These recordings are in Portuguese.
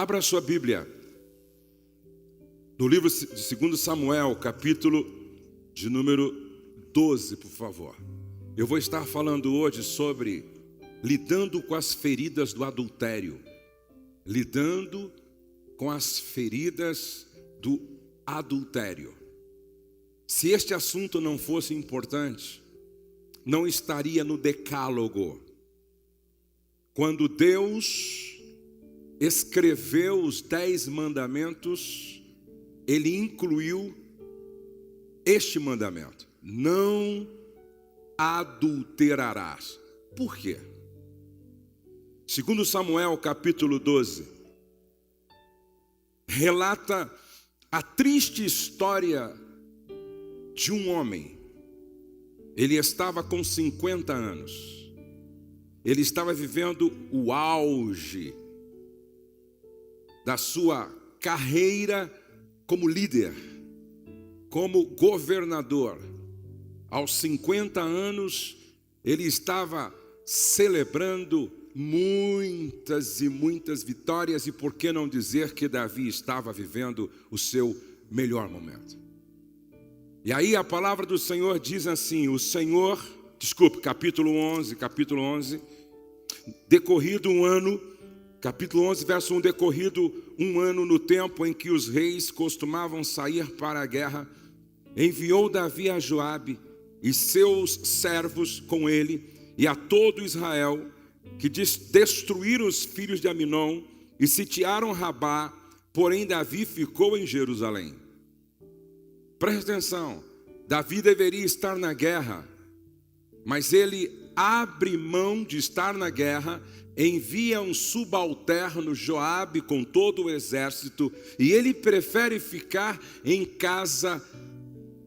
Abra sua Bíblia no livro de 2 Samuel, capítulo de número 12, por favor. Eu vou estar falando hoje sobre lidando com as feridas do adultério. Lidando com as feridas do adultério. Se este assunto não fosse importante, não estaria no Decálogo. Quando Deus escreveu os 10 mandamentos, Ele incluiu este mandamento: não adulterarás. Por quê? Segundo Samuel, capítulo 12, relata a triste história de um homem. Ele estava com 50 anos. Ele estava vivendo o auge da sua carreira como líder, como governador. Aos 50 anos, ele estava celebrando muitas e muitas vitórias, e por que não dizer que Davi estava vivendo o seu melhor momento. E aí a palavra do Senhor diz assim, capítulo 11, decorrido um ano, capítulo 11, verso 1, decorrido um ano no tempo em que os reis costumavam sair para a guerra, enviou Davi a Joabe e seus servos com ele e a todo Israel, que destruíram os filhos de Aminom e sitiaram Rabá, porém Davi ficou em Jerusalém. Presta atenção, Davi deveria estar na guerra, mas ele abre mão de estar na guerra, envia um subalterno, Joabe, com todo o exército, e ele prefere ficar em casa,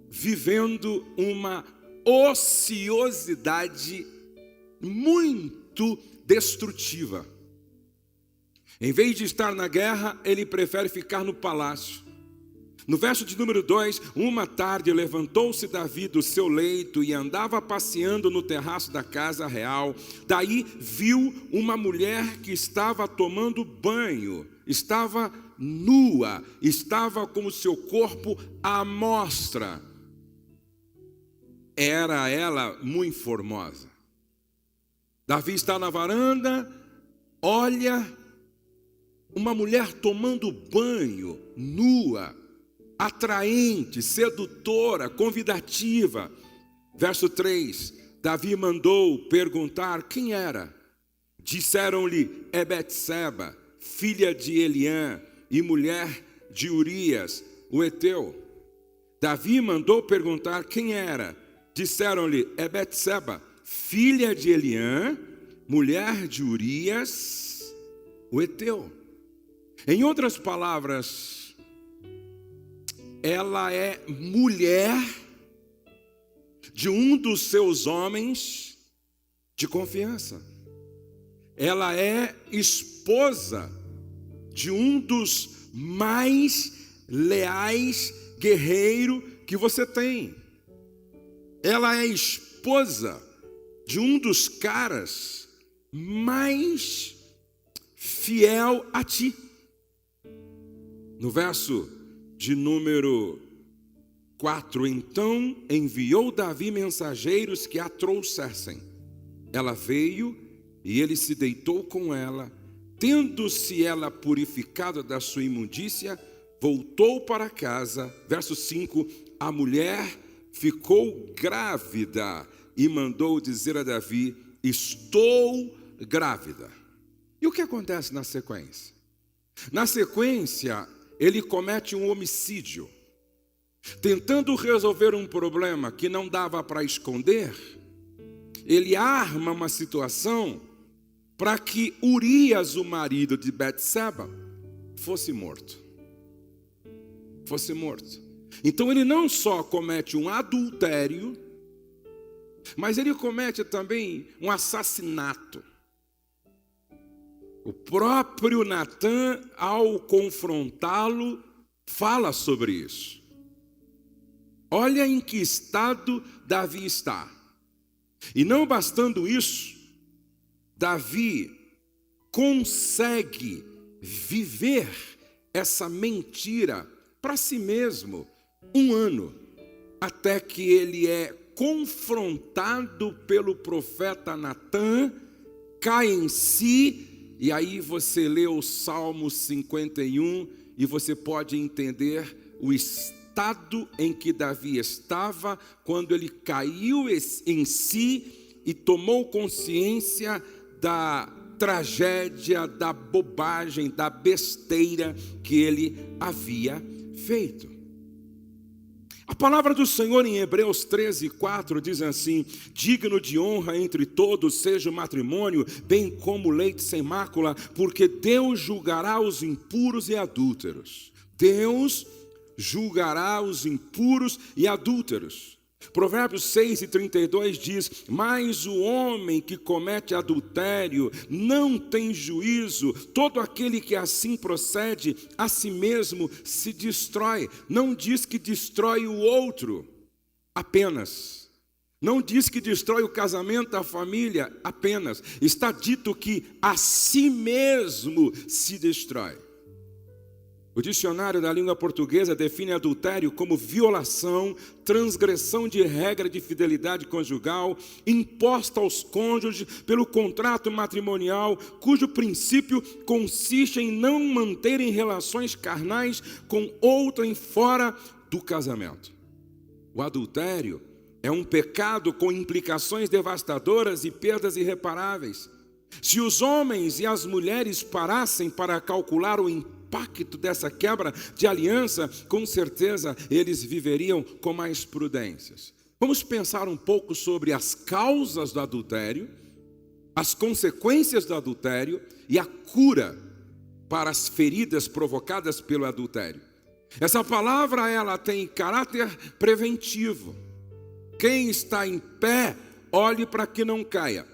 vivendo uma ociosidade muito destrutiva. Em vez de estar na guerra, ele prefere ficar no palácio. No verso de número 2, uma tarde levantou-se Davi do seu leito e andava passeando no terraço da casa real. Daí viu uma mulher que estava tomando banho, estava nua, estava com o seu corpo à mostra. Era ela muito formosa. Davi está na varanda, olha uma mulher tomando banho, nua, atraente, sedutora, convidativa. Verso 3, Davi mandou perguntar quem era. Disseram-lhe, é Betseba, filha de Eliã e mulher de Urias, o heteu. Davi mandou perguntar quem era. Disseram-lhe, é Betseba, filha de Eliã, mulher de Urias, o heteu. Em outras palavras, ela é mulher de um dos seus homens de confiança. Ela é esposa de um dos mais leais guerreiros que você tem. Ela é esposa de um dos caras mais fiel a ti. No verso de número 4, então enviou Davi mensageiros que a trouxessem. Ela veio e ele se deitou com ela. Tendo-se ela purificado da sua imundícia, voltou para casa. Verso 5, a mulher ficou grávida e mandou dizer a Davi, estou grávida. E o que acontece na sequência? Na sequência, ele comete um homicídio, tentando resolver um problema que não dava para esconder. Ele arma uma situação para que Urias, o marido de Betseba, fosse morto. Então ele não só comete um adultério, mas ele comete também um assassinato. O próprio Natã, ao confrontá-lo, fala sobre isso. Olha em que estado Davi está. E não bastando isso, Davi consegue viver essa mentira para si mesmo 1 ano, até que ele é confrontado pelo profeta Natã, cai em si, e aí você lê o Salmo 51 e você pode entender o estado em que Davi estava quando ele caiu em si e tomou consciência da tragédia, da bobagem, da besteira que ele havia feito. A palavra do Senhor em Hebreus 13:4 diz assim: digno de honra entre todos seja o matrimônio, bem como o leite sem mácula, porque Deus julgará os impuros e adúlteros. Deus julgará os impuros e adúlteros. Provérbios 6:32 diz: mas o homem que comete adultério não tem juízo, todo aquele que assim procede a si mesmo se destrói. Não diz que destrói o outro apenas, não diz que destrói o casamento, a família apenas, está dito que a si mesmo se destrói. O dicionário da língua portuguesa define adultério como violação, transgressão de regra de fidelidade conjugal, imposta aos cônjuges pelo contrato matrimonial, cujo princípio consiste em não manterem relações carnais com outrem fora do casamento. O adultério é um pecado com implicações devastadoras e perdas irreparáveis. Se os homens e as mulheres parassem para calcular o impacto dessa quebra de aliança, com certeza eles viveriam com mais prudências. Vamos pensar um pouco sobre as causas do adultério, as consequências do adultério e a cura para as feridas provocadas pelo adultério. Essa palavra, ela tem caráter preventivo. Quem está em pé, olhe para que não caia.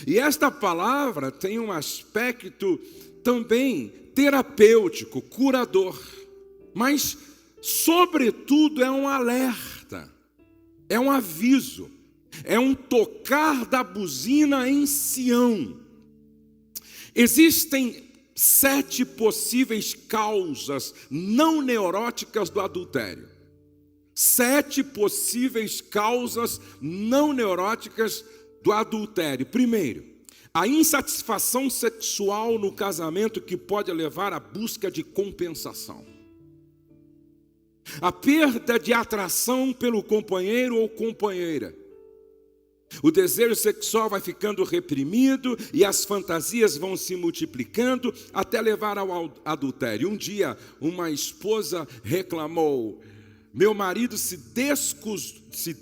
E esta palavra tem um aspecto também terapêutico, curador, mas, sobretudo, é um alerta, é um aviso, é um tocar da buzina em Sião. Existem 7 possíveis causas não neuróticas do adultério. 7 possíveis causas não neuróticas do adultério. Primeiro, a insatisfação sexual no casamento, que pode levar à busca de compensação. A perda de atração pelo companheiro ou companheira. O desejo sexual vai ficando reprimido e as fantasias vão se multiplicando até levar ao adultério. Um dia, uma esposa reclamou: meu marido se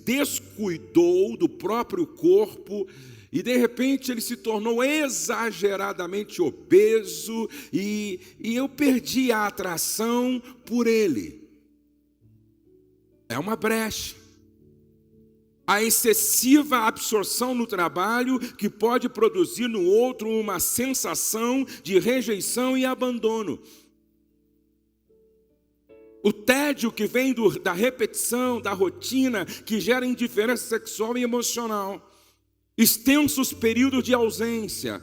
descuidou do próprio corpo e de repente ele se tornou exageradamente obeso e eu perdi a atração por ele. É uma brecha. A excessiva absorção no trabalho, que pode produzir no outro uma sensação de rejeição e abandono. O tédio que vem da repetição, da rotina, que gera indiferença sexual e emocional. Extensos períodos de ausência.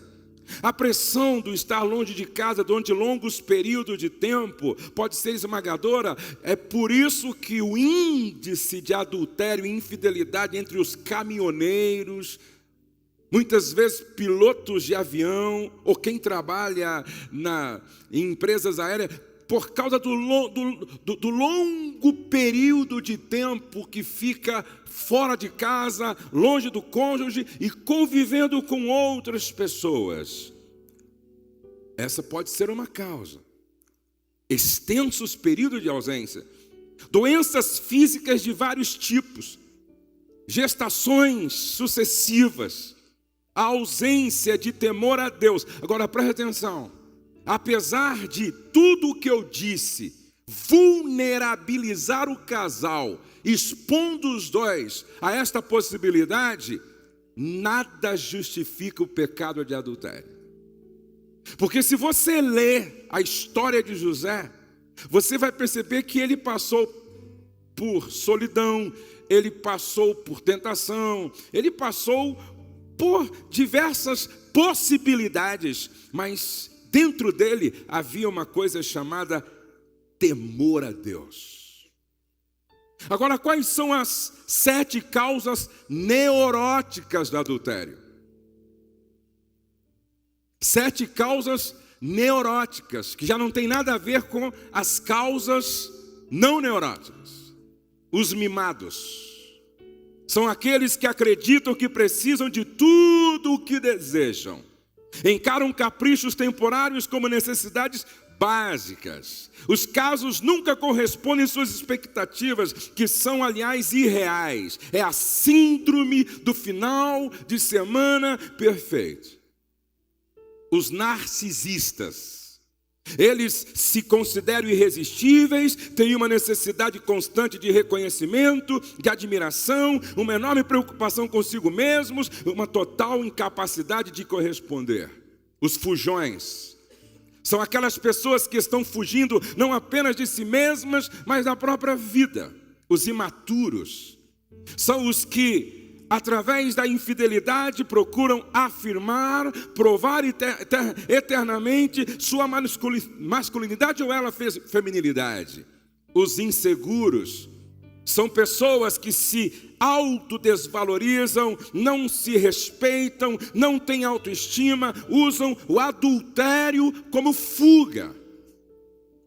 A pressão do estar longe de casa durante longos períodos de tempo pode ser esmagadora. É por isso que o índice de adultério e infidelidade entre os caminhoneiros, muitas vezes pilotos de avião ou quem trabalha em empresas aéreas, por causa do longo período de tempo que fica fora de casa, longe do cônjuge e convivendo com outras pessoas. Essa pode ser uma causa. Extensos períodos de ausência. Doenças físicas de vários tipos. Gestações sucessivas. A ausência de temor a Deus. Agora preste atenção. Apesar de tudo o que eu disse, vulnerabilizar o casal, expondo os dois a esta possibilidade, nada justifica o pecado de adultério. Porque se você ler a história de José, você vai perceber que ele passou por solidão, ele passou por tentação, ele passou por diversas possibilidades, mas dentro dele havia uma coisa chamada temor a Deus. Agora, quais são as 7 causas neuróticas do adultério? 7 causas neuróticas, que já não tem nada a ver com as causas não neuróticas. Os mimados são aqueles que acreditam que precisam de tudo o que desejam. Encaram caprichos temporários como necessidades básicas. Os casos nunca correspondem às suas expectativas, que são, aliás, irreais. É a síndrome do final de semana perfeito. Os narcisistas, eles se consideram irresistíveis, têm uma necessidade constante de reconhecimento, de admiração, uma enorme preocupação consigo mesmos, uma total incapacidade de corresponder. Os fujões são aquelas pessoas que estão fugindo não apenas de si mesmas, mas da própria vida. Os imaturos são os que, através da infidelidade, procuram afirmar, provar eternamente sua masculinidade ou ela feminilidade. Os inseguros são pessoas que se autodesvalorizam, não se respeitam, não têm autoestima, usam o adultério como fuga.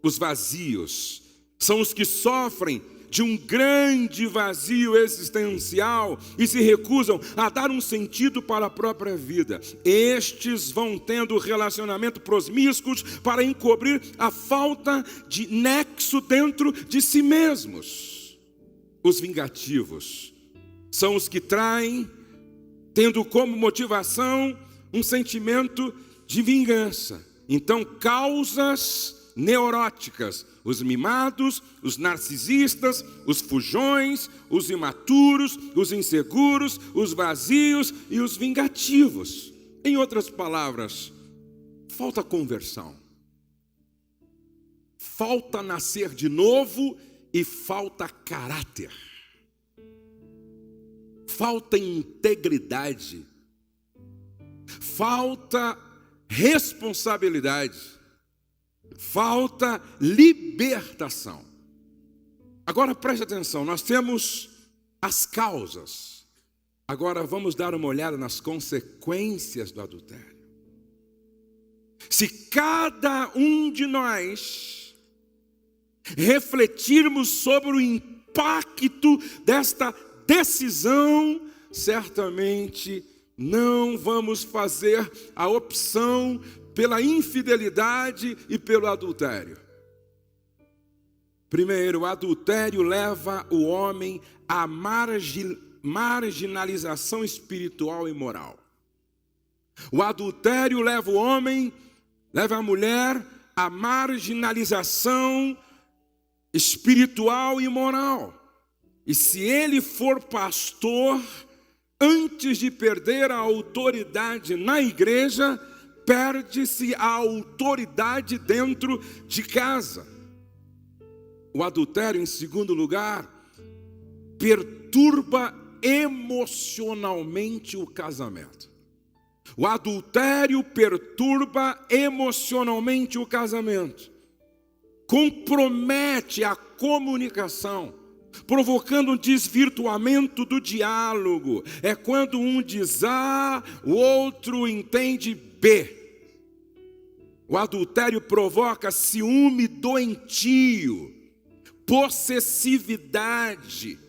Os vazios são os que sofrem de um grande vazio existencial e se recusam a dar um sentido para a própria vida. Estes vão tendo relacionamento promíscuos para encobrir a falta de nexo dentro de si mesmos. Os vingativos são os que traem, tendo como motivação um sentimento de vingança. Então, causas neuróticas: os mimados, os narcisistas, os fujões, os imaturos, os inseguros, os vazios e os vingativos. Em outras palavras, falta conversão, falta nascer de novo e falta caráter, falta integridade, falta responsabilidade, falta libertação. Agora preste atenção, nós temos as causas. Agora vamos dar uma olhada nas consequências do adultério. Se cada um de nós refletirmos sobre o impacto desta decisão, certamente não vamos fazer a opção pela infidelidade e pelo adultério. Primeiro, o adultério leva o homem à marginalização espiritual e moral. O adultério leva o homem, leva a mulher à marginalização espiritual e moral. E se ele for pastor, antes de perder a autoridade na igreja, perde-se a autoridade dentro de casa. O adultério, em segundo lugar, perturba emocionalmente o casamento. O adultério perturba emocionalmente o casamento. Compromete a comunicação, provocando um desvirtuamento do diálogo. É quando um diz A, o outro entende B. O adultério provoca ciúme doentio, possessividade.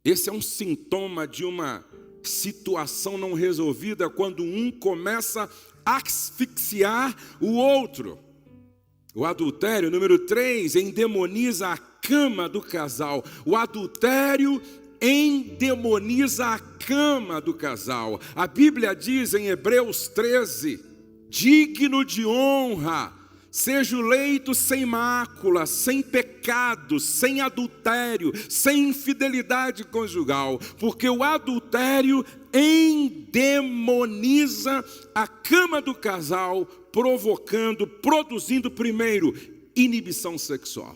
Esse é um sintoma de uma situação não resolvida, quando um começa a asfixiar o outro. O adultério, número 3, endemoniza a cama do casal. O adultério endemoniza a cama do casal. A Bíblia diz em Hebreus 13: digno de honra seja o leito sem mácula, sem pecado, sem adultério, sem infidelidade conjugal, porque o adultério endemoniza a cama do casal, produzindo primeiro, inibição sexual.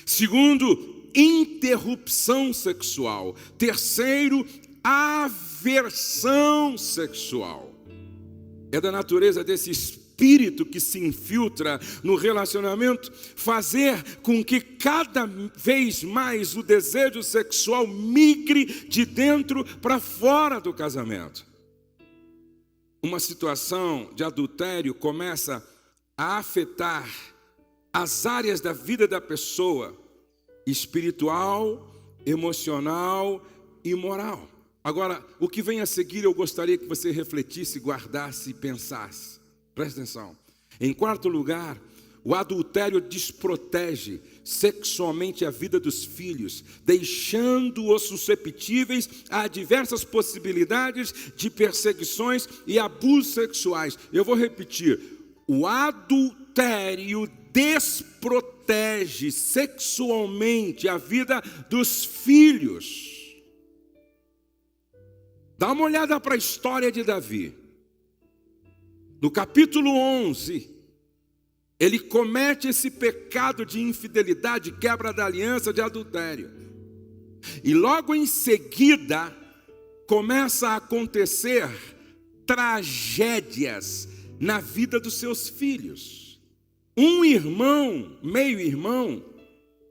Segundo, interrupção sexual. Terceiro, aversão sexual. É da natureza desse espírito que se infiltra no relacionamento fazer com que cada vez mais o desejo sexual migre de dentro para fora do casamento. Uma situação de adultério começa a afetar as áreas da vida da pessoa, espiritual, emocional e moral. Agora, o que vem a seguir eu gostaria que você refletisse, guardasse e pensasse. Presta atenção. Em quarto lugar, o adultério desprotege sexualmente a vida dos filhos, deixando-os suscetíveis a diversas possibilidades de perseguições e abusos sexuais. Eu vou repetir. O adultério desprotege sexualmente a vida dos filhos. Dá uma olhada para a história de Davi. No capítulo 11, ele comete esse pecado de infidelidade, quebra da aliança, de adultério. E logo em seguida, começa a acontecer tragédias na vida dos seus filhos. Um irmão, meio-irmão,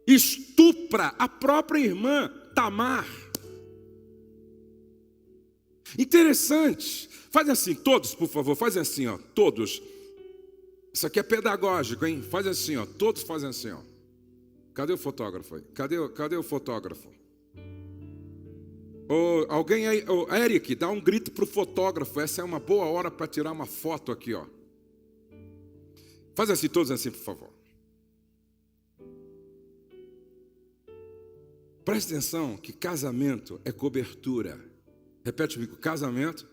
estupra a própria irmã, Tamar. Interessante. Faz assim, todos, por favor, fazem assim, ó, todos. Isso aqui é pedagógico, hein? Faz assim, ó, todos fazem assim, ó. Cadê o fotógrafo aí? Cadê o fotógrafo? Alguém aí, Eric, dá um grito pro fotógrafo. Essa é uma boa hora para tirar uma foto aqui, ó. Faz assim, todos assim, por favor. Preste atenção que casamento é cobertura. Repete comigo, casamento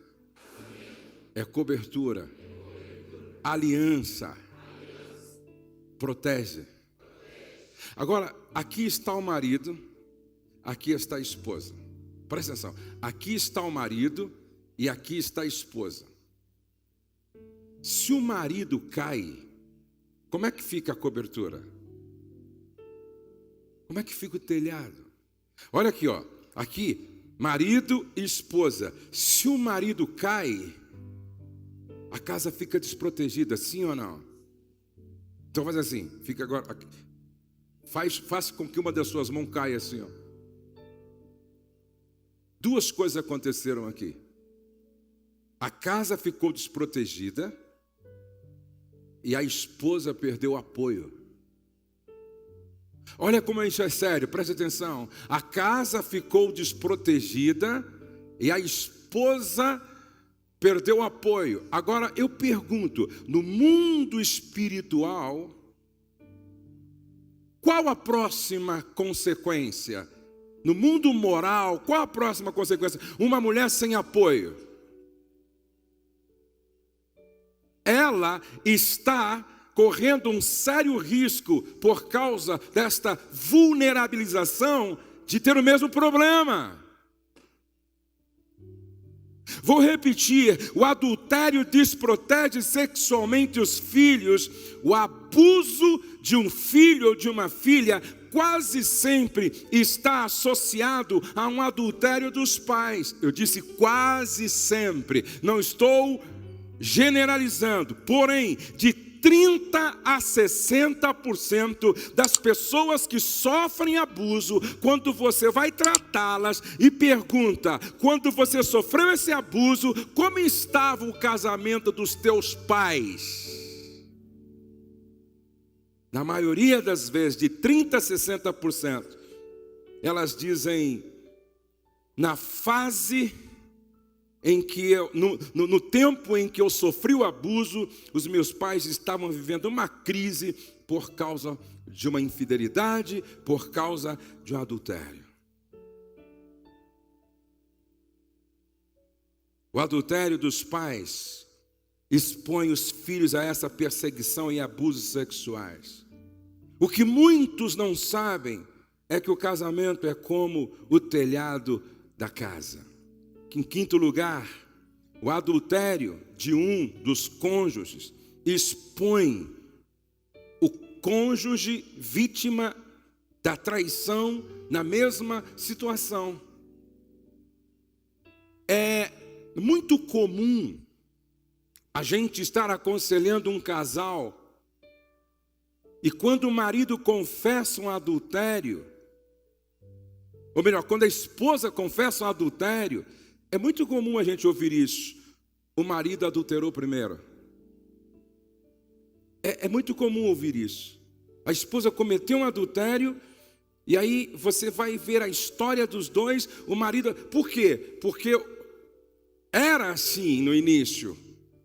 é cobertura. Aliança protege. Agora, aqui está o marido, aqui está a esposa. Presta atenção, aqui está o marido e aqui está a esposa. Se o marido cai, como é que fica a cobertura? Como é que fica o telhado? Olha aqui, ó, aqui, marido e esposa. Se o marido cai, a casa fica desprotegida, sim ou não? Então faz assim, fica agora aqui. Faça com que uma das suas mãos caia assim, ó. Duas coisas aconteceram aqui. A casa ficou desprotegida e a esposa perdeu apoio. Olha como isso é sério, preste atenção. A casa ficou desprotegida e a esposa perdeu apoio. Agora eu pergunto, no mundo espiritual, qual a próxima consequência? No mundo moral, qual a próxima consequência? Uma mulher sem apoio. Ela está correndo um sério risco por causa desta vulnerabilização de ter o mesmo problema. Vou repetir, o adultério desprotege sexualmente os filhos. O abuso de um filho ou de uma filha quase sempre está associado a um adultério dos pais. Eu disse quase sempre, não estou generalizando, porém, de 30 a 60% das pessoas que sofrem abuso, quando você vai tratá-las e pergunta, quando você sofreu esse abuso, como estava o casamento dos teus pais? Na maioria das vezes, de 30 a 60%, elas dizem, na fase em que no tempo em que eu sofri o abuso, os meus pais estavam vivendo uma crise por causa de uma infidelidade, por causa de um adultério. O adultério dos pais expõe os filhos a essa perseguição e abusos sexuais. O que muitos não sabem é que o casamento é como o telhado da casa. Em quinto lugar, o adultério de um dos cônjuges expõe o cônjuge vítima da traição na mesma situação. É muito comum a gente estar aconselhando um casal, e quando o marido confessa um adultério, ou melhor, quando a esposa confessa um adultério, é muito comum a gente ouvir isso. O marido adulterou primeiro. É muito comum ouvir isso. A esposa cometeu um adultério, e aí você vai ver a história dos dois, o marido... Por quê? Porque era assim no início.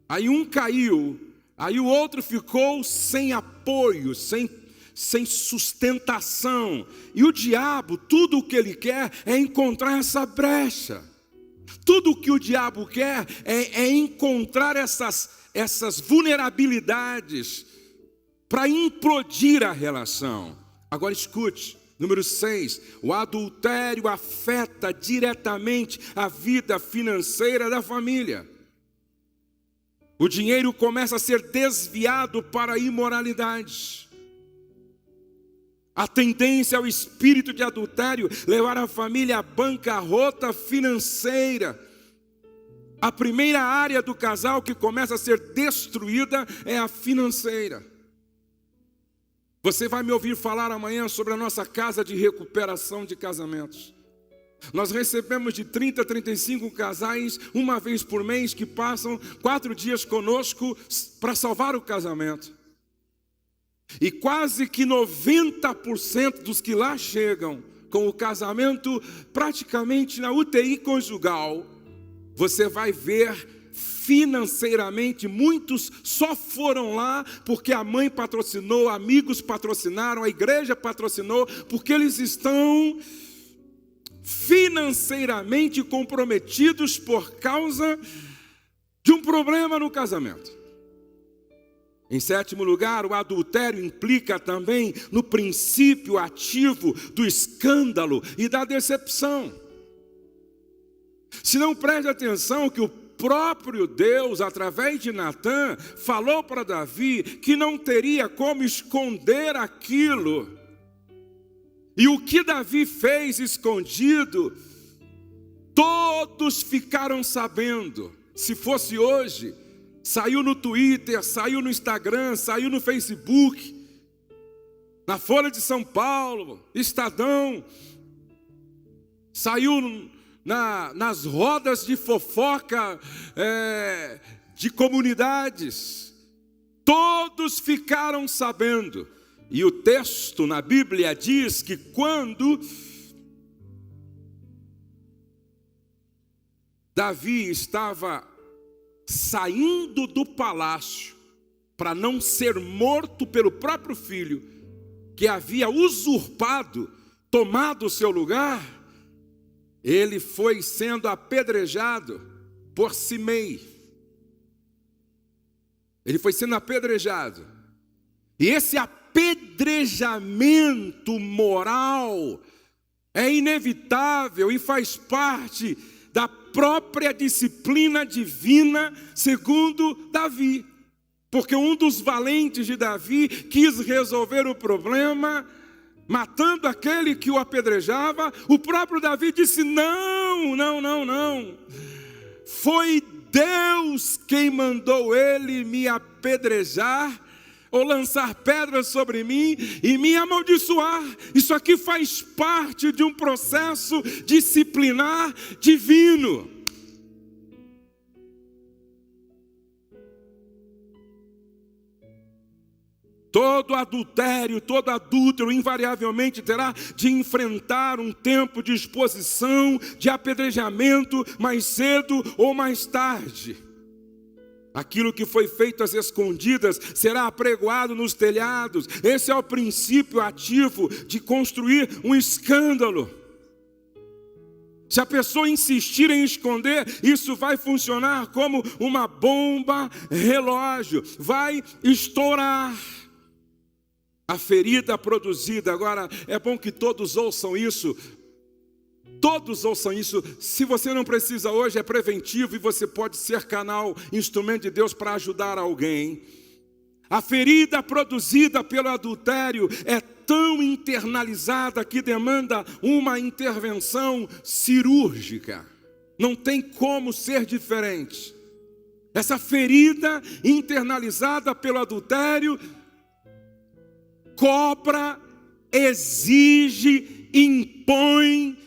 Aí um caiu, aí o outro ficou sem apoio, sem sustentação. E o diabo, tudo o que ele quer é encontrar essa brecha. Tudo o que o diabo quer é encontrar essas vulnerabilidades para implodir a relação. Agora escute, número 6, o adultério afeta diretamente a vida financeira da família. O dinheiro começa a ser desviado para a imoralidade. A tendência ao espírito de adultério levar a família à bancarrota financeira. A primeira área do casal que começa a ser destruída é a financeira. Você vai me ouvir falar amanhã sobre a nossa casa de recuperação de casamentos. Nós recebemos de 30 a 35 casais, uma vez por mês, que passam 4 dias conosco para salvar o casamento. E quase que 90% dos que lá chegam com o casamento praticamente na UTI conjugal, você vai ver financeiramente, muitos só foram lá porque a mãe patrocinou, amigos patrocinaram, a igreja patrocinou, porque eles estão financeiramente comprometidos por causa de um problema no casamento. Em 7º lugar, o adultério implica também no princípio ativo do escândalo e da decepção. Se não preste atenção que o próprio Deus, através de Natã, falou para Davi que não teria como esconder aquilo. E o que Davi fez escondido, todos ficaram sabendo. Se fosse hoje, saiu no Twitter, saiu no Instagram, saiu no Facebook, na Folha de São Paulo, Estadão, saiu nas rodas de fofoca de comunidades. Todos ficaram sabendo. E o texto na Bíblia diz que quando Davi estava saindo do palácio para não ser morto pelo próprio filho, que havia usurpado, tomado o seu lugar, ele foi sendo apedrejado por Simei. Ele foi sendo apedrejado. E esse apedrejamento moral é inevitável e faz parte da própria disciplina divina, segundo Davi. Porque um dos valentes de Davi quis resolver o problema matando aquele que o apedrejava. O próprio Davi disse: não. Foi Deus quem mandou ele me apedrejar, ou lançar pedras sobre mim e me amaldiçoar. Isso aqui faz parte de um processo disciplinar divino. Todo adultério, todo adúltero, invariavelmente terá de enfrentar um tempo de exposição, de apedrejamento, mais cedo ou mais tarde. Aquilo que foi feito às escondidas será apregoado nos telhados. Esse é o princípio ativo de construir um escândalo. Se a pessoa insistir em esconder, isso vai funcionar como uma bomba relógio. Vai estourar. A ferida produzida, agora é bom que todos ouçam isso. Todos ouçam isso. Se você não precisa hoje, é preventivo e você pode ser canal, instrumento de Deus para ajudar alguém. A ferida produzida pelo adultério é tão internalizada que demanda uma intervenção cirúrgica. Não tem como ser diferente. Essa ferida internalizada pelo adultério cobra, exige, impõe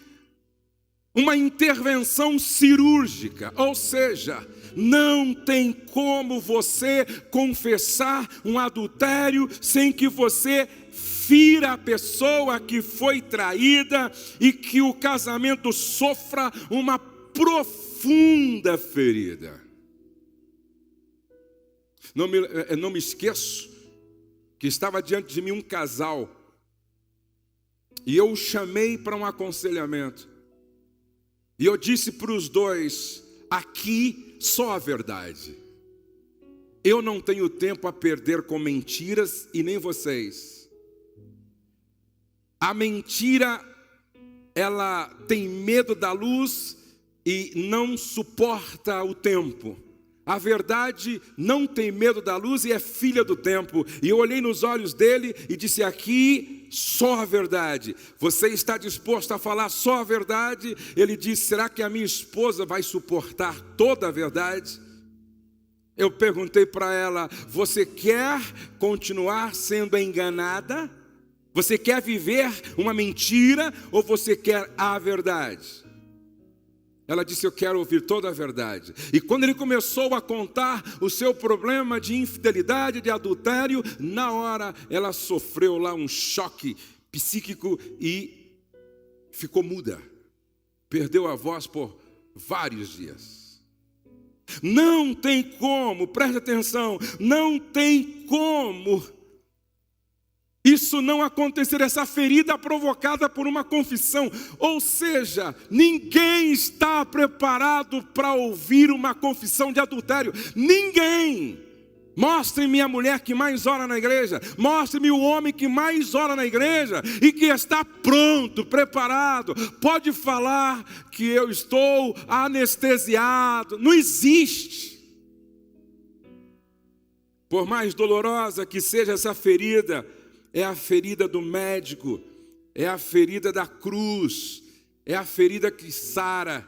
uma intervenção cirúrgica, ou seja, não tem como você confessar um adultério sem que você fira a pessoa que foi traída e que o casamento sofra uma profunda ferida. Não me esqueço que estava diante de mim um casal e eu o chamei para um aconselhamento. E eu disse para os dois: aqui só a verdade. Eu não tenho tempo a perder com mentiras e nem vocês. A mentira, ela tem medo da luz e não suporta o tempo. A verdade não tem medo da luz e é filha do tempo. E eu olhei nos olhos dele e disse: aqui só a verdade. Você está disposto a falar só a verdade? Ele disse: será que a minha esposa vai suportar toda a verdade? Eu perguntei para ela: você quer continuar sendo enganada? Você quer viver uma mentira ou você quer a verdade? Ela disse: eu quero ouvir toda a verdade. E quando ele começou a contar o seu problema de infidelidade, de adultério, na hora ela sofreu lá um choque psíquico e ficou muda. Perdeu a voz por vários dias. Não tem como, preste atenção, não tem como isso não acontecer, essa ferida provocada por uma confissão. Ou seja, ninguém está preparado para ouvir uma confissão de adultério. Ninguém. Mostre-me a mulher que mais ora na igreja. Mostre-me o homem que mais ora na igreja e que está pronto, preparado. Pode falar que eu estou anestesiado. Não existe. Por mais dolorosa que seja essa ferida, é a ferida do médico, é a ferida da cruz, é a ferida que sara,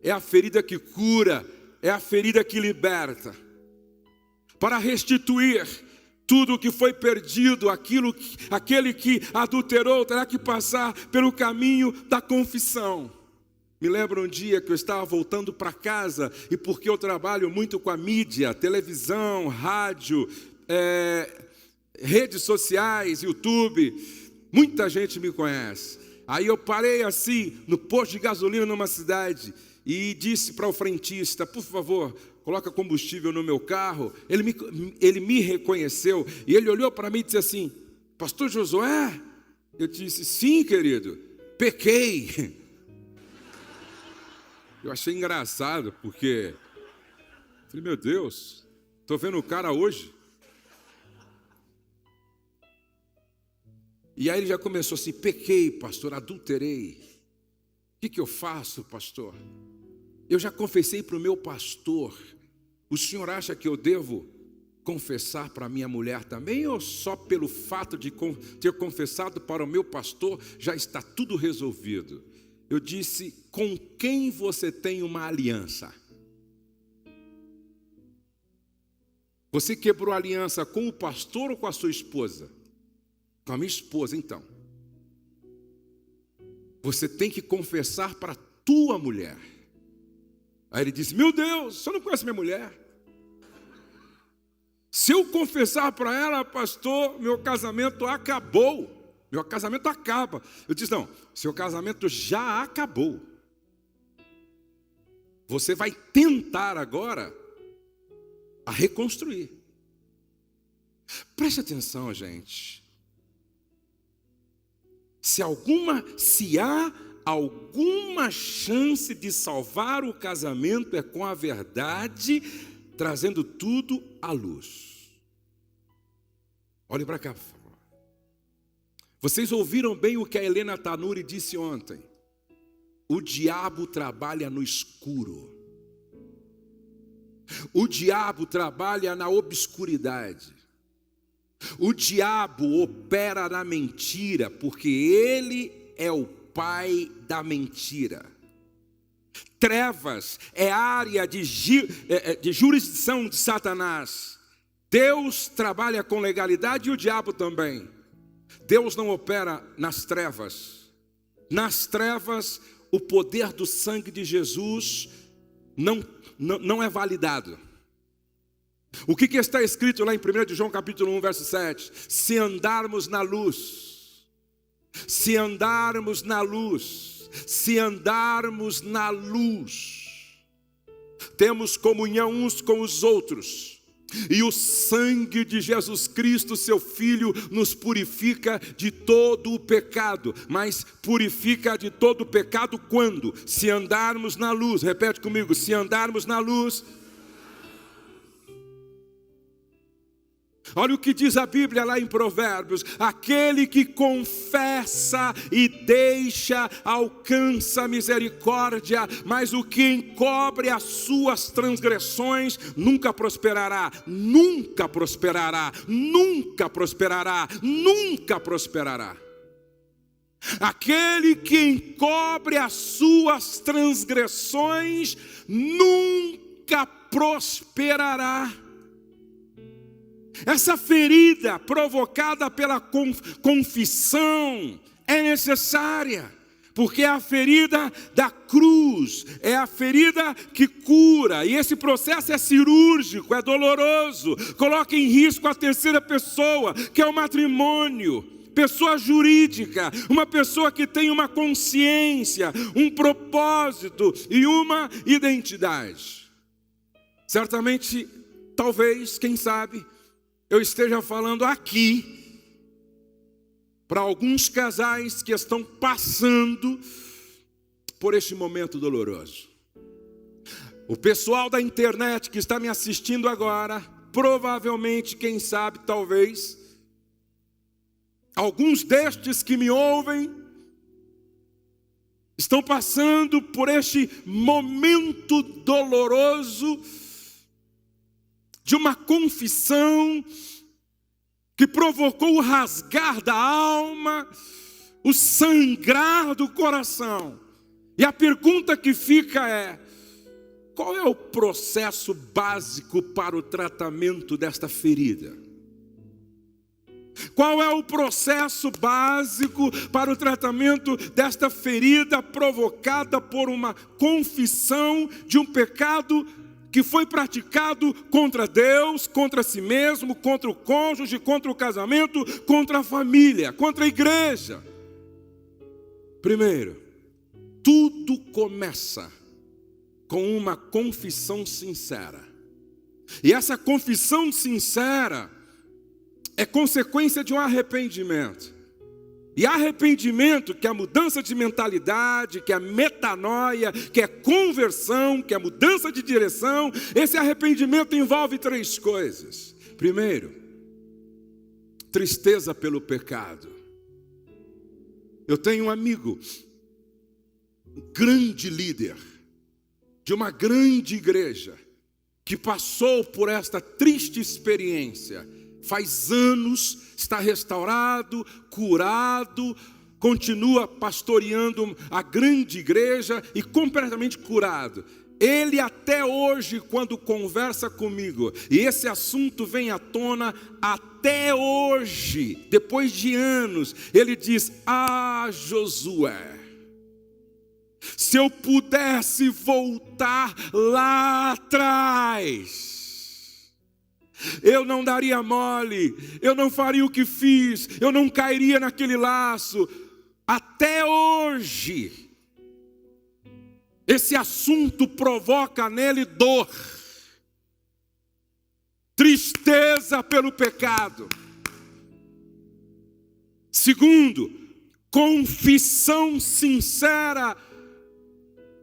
é a ferida que cura, é a ferida que liberta. Para restituir tudo o que foi perdido, aquele que adulterou terá que passar pelo caminho da confissão. Me lembro um dia que eu estava voltando para casa, e porque eu trabalho muito com a mídia, televisão, rádio, redes sociais, YouTube, muita gente me conhece. Aí eu parei assim, no posto de gasolina numa cidade, e disse para o frentista: por favor, coloca combustível no meu carro. Ele me reconheceu, e ele olhou para mim e disse assim: pastor Josué? Eu disse: sim, querido, pequei. Eu achei engraçado, porque falei: meu Deus, estou vendo o cara hoje. E aí ele já começou assim: pequei, pastor, adulterei. O que eu faço, pastor? Eu já confessei para o meu pastor. O senhor acha que eu devo confessar para minha mulher também? Ou só pelo fato de ter confessado para o meu pastor já está tudo resolvido? Eu disse: com quem você tem uma aliança? Você quebrou a aliança com o pastor ou com a sua esposa? Com a minha esposa, então. Você tem que confessar para a tua mulher. Aí ele disse: meu Deus, você não conhece minha mulher? Se eu confessar para ela, pastor, meu casamento acabou. Meu casamento acaba. Eu disse: não, seu casamento já acabou. Você vai tentar agora a reconstruir. Preste atenção, gente. Se há alguma chance de salvar o casamento, é com a verdade, trazendo tudo à luz. Olhem para cá, por favor. Vocês ouviram bem o que a Helena Tanuri disse ontem? O diabo trabalha no escuro. O diabo trabalha na obscuridade. O diabo opera na mentira, porque ele é o pai da mentira. trevas é área de jurisdição de Satanás. Deus trabalha com legalidade e o diabo também. Deus não opera nas trevas. Nas trevas, o poder do sangue de Jesus não é validado. O que está escrito lá em 1 João capítulo 1, verso 7? Se andarmos na luz, se andarmos na luz, se andarmos na luz, temos comunhão uns com os outros. E o sangue de Jesus Cristo, seu Filho, nos purifica de todo o pecado. Mas purifica de todo o pecado quando? Se andarmos na luz. Repete comigo, se andarmos na luz. Olha o que diz a Bíblia lá em Provérbios: aquele que confessa e deixa alcança misericórdia, mas o que encobre as suas transgressões nunca prosperará, nunca prosperará, nunca prosperará, nunca prosperará. Aquele que encobre as suas transgressões nunca prosperará. Essa ferida provocada pela confissão é necessária, porque é a ferida da cruz, é a ferida que cura, e esse processo é cirúrgico, é doloroso, coloca em risco a terceira pessoa, que é o matrimônio, pessoa jurídica, uma pessoa que tem uma consciência, um propósito e uma identidade. Certamente, talvez, quem sabe, eu esteja falando aqui para alguns casais que estão passando por este momento doloroso. O pessoal da internet que está me assistindo agora, provavelmente, quem sabe, talvez, alguns destes que me ouvem, estão passando por este momento doloroso de uma confissão que provocou o rasgar da alma, o sangrar do coração. E a pergunta que fica é: qual é o processo básico para o tratamento desta ferida? Qual é o processo básico para o tratamento desta ferida provocada por uma confissão de um pecado que foi praticado contra Deus, contra si mesmo, contra o cônjuge, contra o casamento, contra a família, contra a igreja? Primeiro, tudo começa com uma confissão sincera. E essa confissão sincera é consequência de um arrependimento. E arrependimento, que é a mudança de mentalidade, que é a metanoia, que é conversão, que é a mudança de direção, esse arrependimento envolve três coisas. Primeiro, tristeza pelo pecado. Eu tenho um amigo, um grande líder, de uma grande igreja, que passou por esta triste experiência. Faz anos, está restaurado, curado, continua pastoreando a grande igreja e completamente curado. Ele até hoje, quando conversa comigo, e esse assunto vem à tona até hoje, depois de anos, ele diz: ah, Josué, se eu pudesse voltar lá atrás, eu não daria mole, eu não faria o que fiz, eu não cairia naquele laço. Até hoje, esse assunto provoca nele dor, tristeza pelo pecado. Segundo, confissão sincera.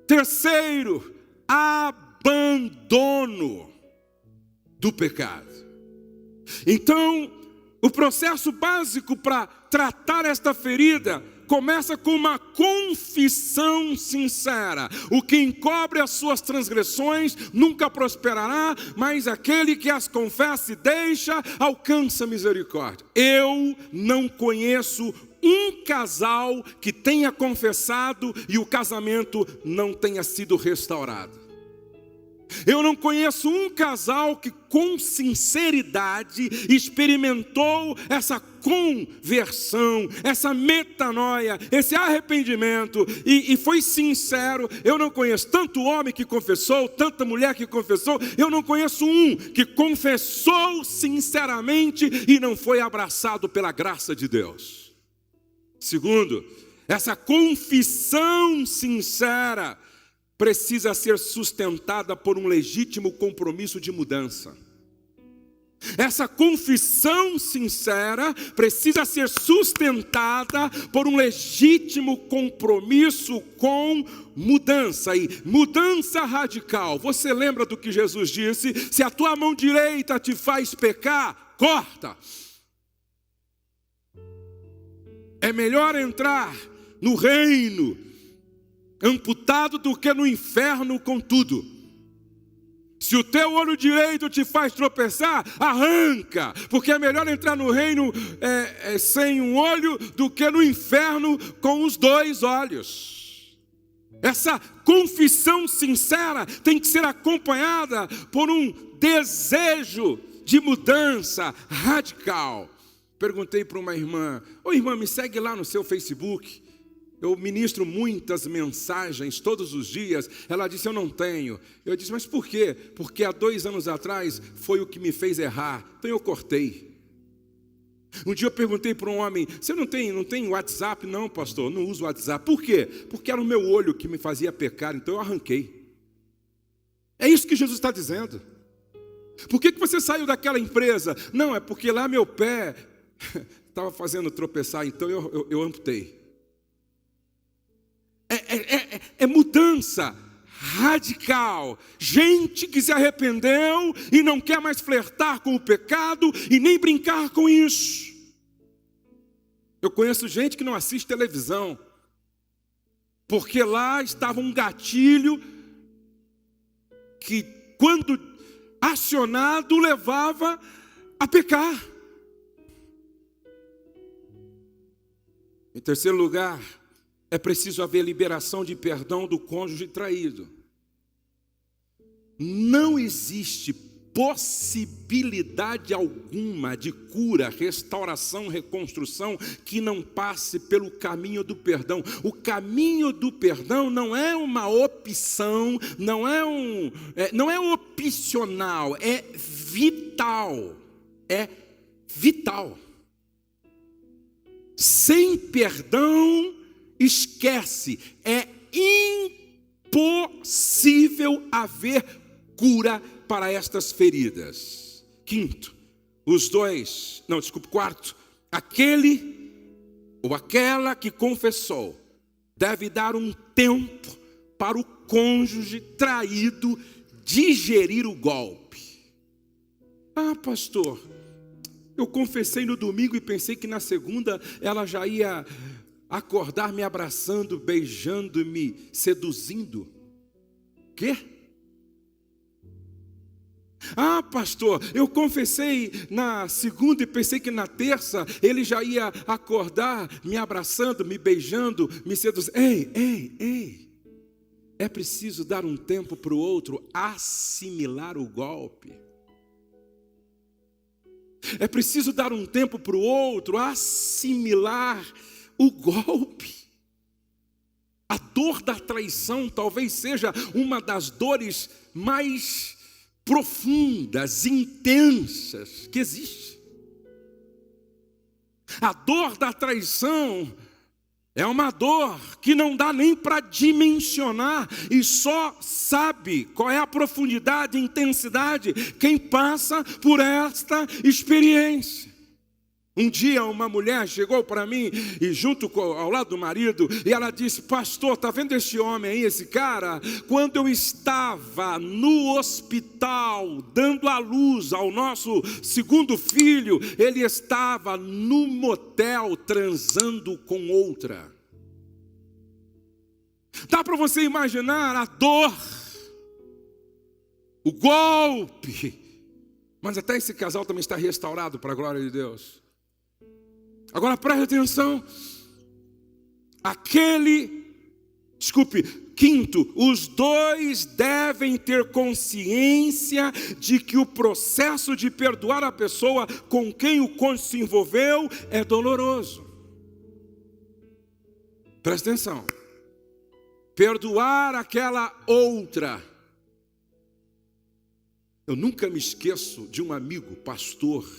Terceiro, abandono do pecado. Então, o processo básico para tratar esta ferida começa com uma confissão sincera. O que encobre as suas transgressões nunca prosperará, mas aquele que as confessa e deixa alcança misericórdia. Eu não conheço um casal que tenha confessado e o casamento não tenha sido restaurado. Eu não conheço um casal que com sinceridade experimentou essa conversão, essa metanoia, esse arrependimento e foi sincero. Eu não conheço tanto homem que confessou, tanta mulher que confessou. Eu não conheço um que confessou sinceramente e não foi abraçado pela graça de Deus. Segundo, essa confissão sincera precisa ser sustentada por um legítimo compromisso de mudança. Essa confissão sincera precisa ser sustentada por um legítimo compromisso com mudança. E mudança radical. Você lembra do que Jesus disse? Se a tua mão direita te faz pecar, corta. É melhor entrar no reino amputado do que no inferno com tudo. Se o teu olho direito te faz tropeçar, arranca, porque é melhor entrar no reino sem um olho do que no inferno com os dois olhos. Essa confissão sincera tem que ser acompanhada por um desejo de mudança radical. Perguntei para uma irmã: ô irmã, me segue lá no seu Facebook. Eu ministro muitas mensagens todos os dias. Ela disse: eu não tenho. Eu disse: mas por quê? Porque há 2 anos atrás foi o que me fez errar. Então eu cortei. Um dia eu perguntei para um homem: você não tem WhatsApp? Não, pastor, não uso WhatsApp. Por quê? Porque era o meu olho que me fazia pecar, então eu arranquei. É isso que Jesus está dizendo. Por que você saiu daquela empresa? Não, é porque lá meu pé estava fazendo tropeçar, então eu amputei. É mudança radical. Gente que se arrependeu e não quer mais flertar com o pecado e nem brincar com isso. Eu conheço gente que não assiste televisão, porque lá estava um gatilho que, quando acionado, levava a pecar. Em terceiro lugar, é preciso haver liberação de perdão do cônjuge traído. Não existe possibilidade alguma de cura, restauração, reconstrução que não passe pelo caminho do perdão. O caminho do perdão não é uma opção, não é opcional, é vital. É vital. Sem perdão, esquece, é impossível haver cura para estas feridas. Quarto, aquele ou aquela que confessou deve dar um tempo para o cônjuge traído digerir o golpe. Ah, pastor, eu confessei no domingo e pensei que na segunda ela já ia acordar me abraçando, beijando e me seduzindo. Quê? Ah, pastor, eu confessei na segunda e pensei que na terça ele já ia acordar me abraçando, me beijando, me seduzindo. Ei. É preciso dar um tempo para o outro assimilar o golpe. É preciso dar um tempo para o outro assimilar o golpe. A dor da traição talvez seja uma das dores mais profundas, intensas que existe. A dor da traição é uma dor que não dá nem para dimensionar e só sabe qual é a profundidade e intensidade quem passa por esta experiência. Um dia uma mulher chegou para mim e ao lado do marido, e ela disse: pastor, está vendo este homem aí, esse cara? Quando eu estava no hospital dando à luz ao nosso segundo filho, ele estava no motel transando com outra. Dá para você imaginar a dor, o golpe, mas até esse casal também está restaurado para a glória de Deus. Agora preste atenção. Quinto, os dois devem ter consciência de que o processo de perdoar a pessoa com quem o cônjuge se envolveu é doloroso. Presta atenção. Perdoar aquela outra. Eu nunca me esqueço de um amigo, pastor,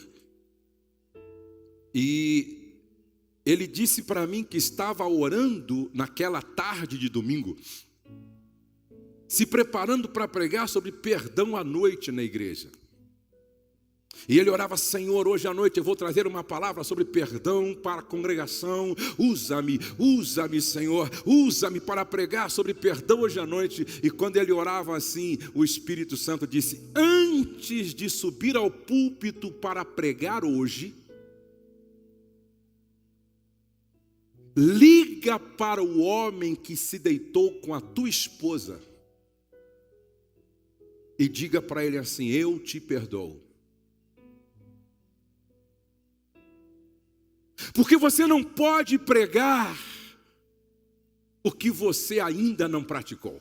e ele disse para mim que estava orando naquela tarde de domingo, se preparando para pregar sobre perdão à noite na igreja. E ele orava: Senhor, hoje à noite eu vou trazer uma palavra sobre perdão para a congregação. Usa-me, Senhor, usa-me para pregar sobre perdão hoje à noite. E quando ele orava assim, o Espírito Santo disse: antes de subir ao púlpito para pregar hoje, liga para o homem que se deitou com a tua esposa e diga para ele assim: eu te perdoo. Porque você não pode pregar o que você ainda não praticou.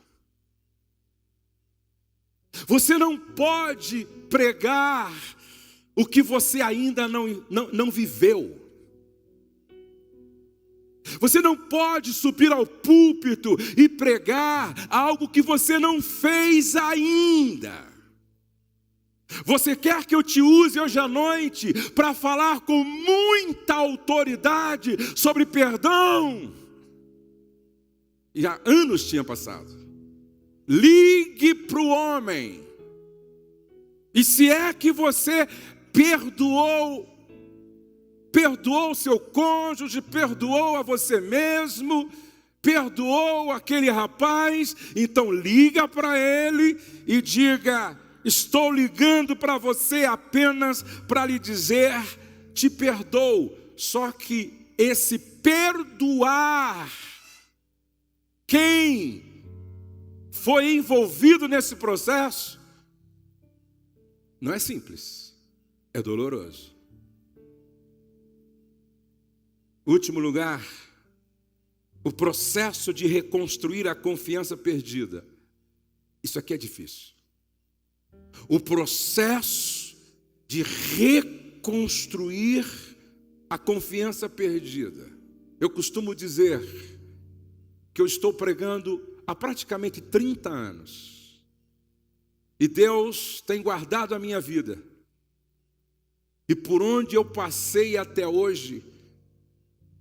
Você não pode pregar o que você ainda não viveu. Você não pode subir ao púlpito e pregar algo que você não fez ainda. Você quer que eu te use hoje à noite para falar com muita autoridade sobre perdão? E já anos tinha passado. Ligue para o homem. E se é que você perdoou seu cônjuge, perdoou a você mesmo, perdoou aquele rapaz, então liga para ele e diga: estou ligando para você apenas para lhe dizer, te perdoo. Só que esse perdoar quem foi envolvido nesse processo não é simples, é doloroso. Último lugar, o processo de reconstruir a confiança perdida. Isso aqui é difícil. O processo de reconstruir a confiança perdida. Eu costumo dizer que eu estou pregando há praticamente 30 anos. E Deus tem guardado a minha vida. E por onde eu passei até hoje,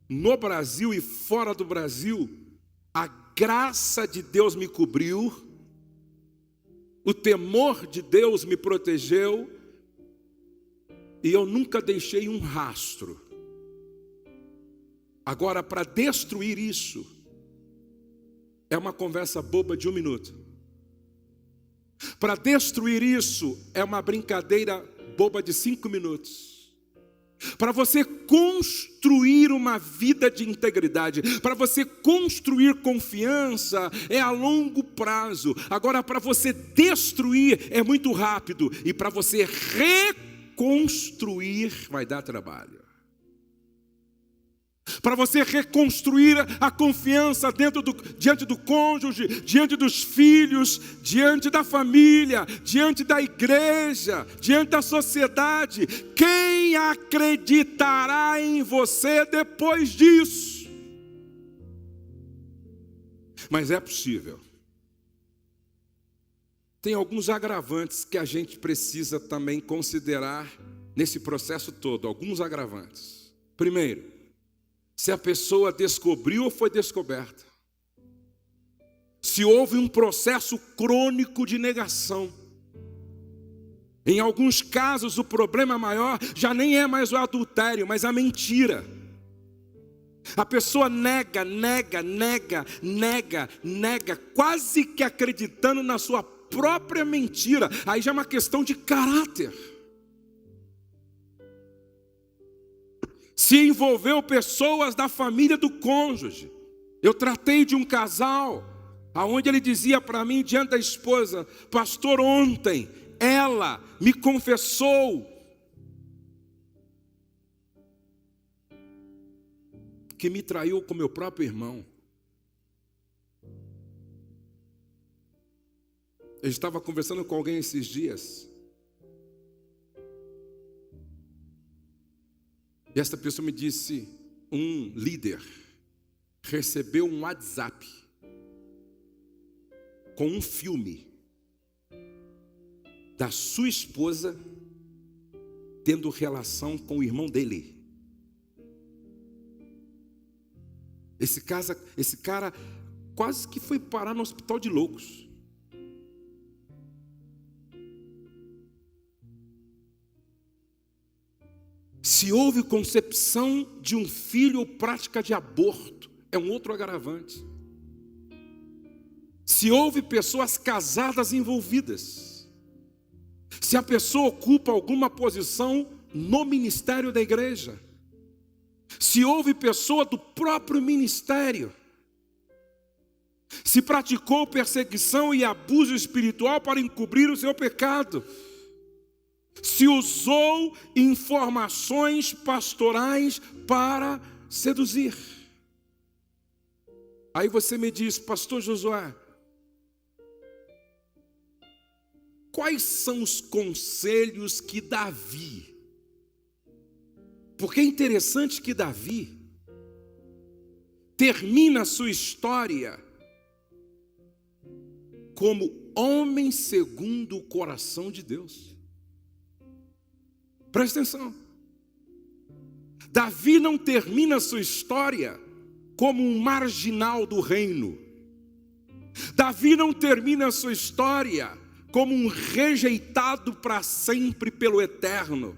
no Brasil e fora do Brasil, a graça de Deus me cobriu, o temor de Deus me protegeu, e eu nunca deixei um rastro. Agora, para destruir isso, é uma conversa boba de 1 minuto. Para destruir isso, é uma brincadeira boba de 5 minutos. Para você construir uma vida de integridade, para você construir confiança, é a longo prazo. Agora, para você destruir, é muito rápido. E para você reconstruir, vai dar trabalho. Para você reconstruir a confiança diante do cônjuge, diante dos filhos, diante da família, diante da igreja, diante da sociedade. Quem acreditará em você depois disso? Mas é possível. Tem alguns agravantes que a gente precisa também considerar nesse processo todo. Alguns agravantes. Primeiro, se a pessoa descobriu ou foi descoberta. Se houve um processo crônico de negação. Em alguns casos o problema maior já nem é mais o adultério, mas a mentira. A pessoa nega, quase que acreditando na sua própria mentira. Aí já é uma questão de caráter. Se envolveu pessoas da família do cônjuge. Eu tratei de um casal, aonde ele dizia para mim, diante da esposa: pastor, ontem ela me confessou que me traiu com meu próprio irmão. Eu estava conversando com alguém esses dias. E esta pessoa me disse, um líder recebeu um WhatsApp com um filme da sua esposa tendo relação com o irmão dele. Esse cara quase que foi parar no hospital de loucos. Se houve concepção de um filho ou prática de aborto, é um outro agravante. Se houve pessoas casadas envolvidas, se a pessoa ocupa alguma posição no ministério da igreja, se houve pessoa do próprio ministério, se praticou perseguição e abuso espiritual para encobrir o seu pecado, se usou informações pastorais para seduzir. Aí você me diz, pastor Josué, quais são os conselhos que Davi? Porque é interessante que Davi termina a sua história como homem segundo o coração de Deus. Presta atenção. Davi não termina a sua história como um marginal do reino. Davi não termina a sua história como um rejeitado para sempre pelo eterno.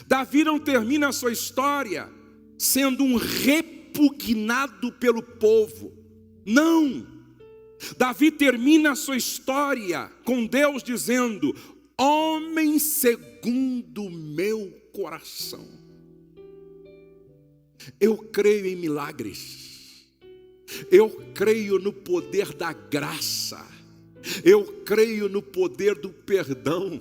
Davi não termina a sua história sendo um repugnado pelo povo. Não. Davi termina a sua história com Deus dizendo, homem segundo o meu coração. Eu creio em milagres. Eu creio no poder da graça. Eu creio no poder do perdão.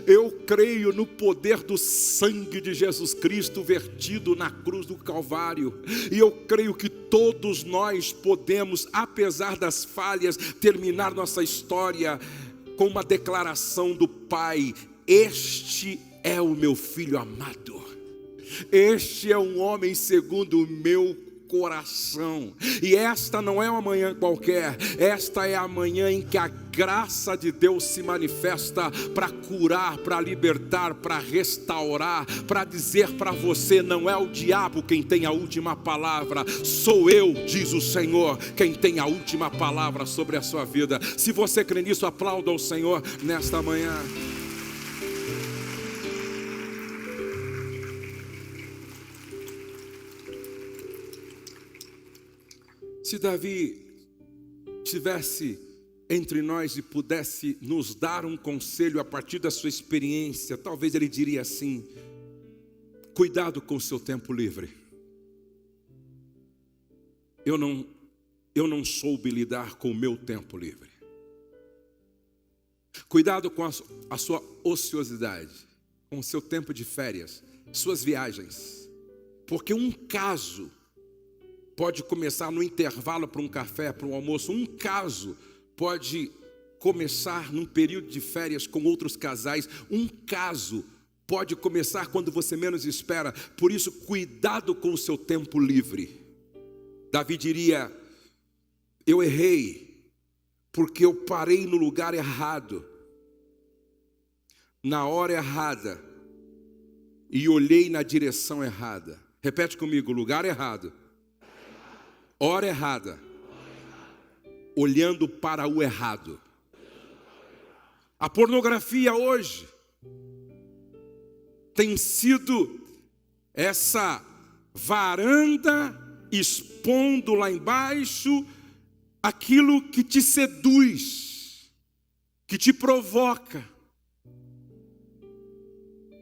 Eu creio no poder do sangue de Jesus Cristo vertido na cruz do Calvário. E eu creio que todos nós podemos, apesar das falhas, terminar nossa história com uma declaração do Pai: este é o meu filho amado. Este é um homem segundo o meu coração. E esta não é uma manhã qualquer. Esta é a manhã em que a graça de Deus se manifesta para curar, para libertar, para restaurar, para dizer para você, não é o diabo quem tem a última palavra, sou eu, diz o Senhor, quem tem a última palavra sobre a sua vida. Se você crê nisso, aplauda ao Senhor nesta manhã. Se Davi estivesse entre nós e pudesse nos dar um conselho a partir da sua experiência, talvez ele diria assim: cuidado com o seu tempo livre. Eu não soube lidar com o meu tempo livre. Cuidado com a sua ociosidade, com o seu tempo de férias, suas viagens, porque um caso pode começar no intervalo para um café, para um almoço. Um caso pode começar num período de férias com outros casais. Um caso pode começar quando você menos espera. Por isso, cuidado com o seu tempo livre. Davi diria: eu errei, porque eu parei no lugar errado, na hora errada, e olhei na direção errada. Repete comigo: lugar errado, hora errada, olhando para o errado. A pornografia hoje tem sido essa varanda expondo lá embaixo aquilo que te seduz, que te provoca.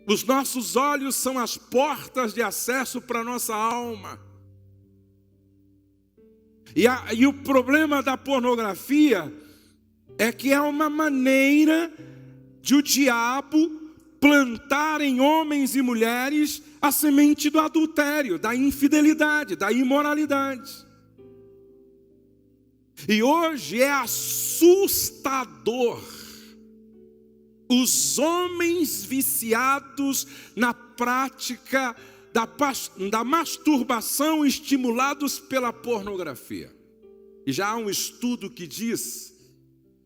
Os nossos olhos são as portas de acesso para a nossa alma. E o problema da pornografia é que é uma maneira de o diabo plantar em homens e mulheres a semente do adultério, da infidelidade, da imoralidade. E hoje é assustador os homens viciados na prática da masturbação, estimulados pela pornografia. E já há um estudo que diz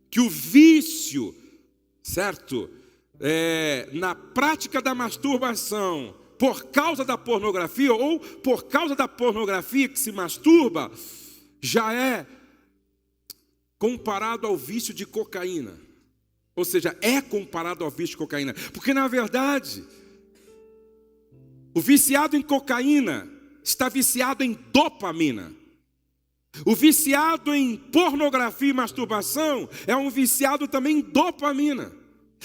que o vício, certo, na prática da masturbação, por causa da pornografia, ou por causa da pornografia que se masturba, já é comparado ao vício de cocaína. Ou seja, é comparado ao vício de cocaína. Porque, na verdade, o viciado em cocaína está viciado em dopamina. O viciado em pornografia e masturbação é um viciado também em dopamina.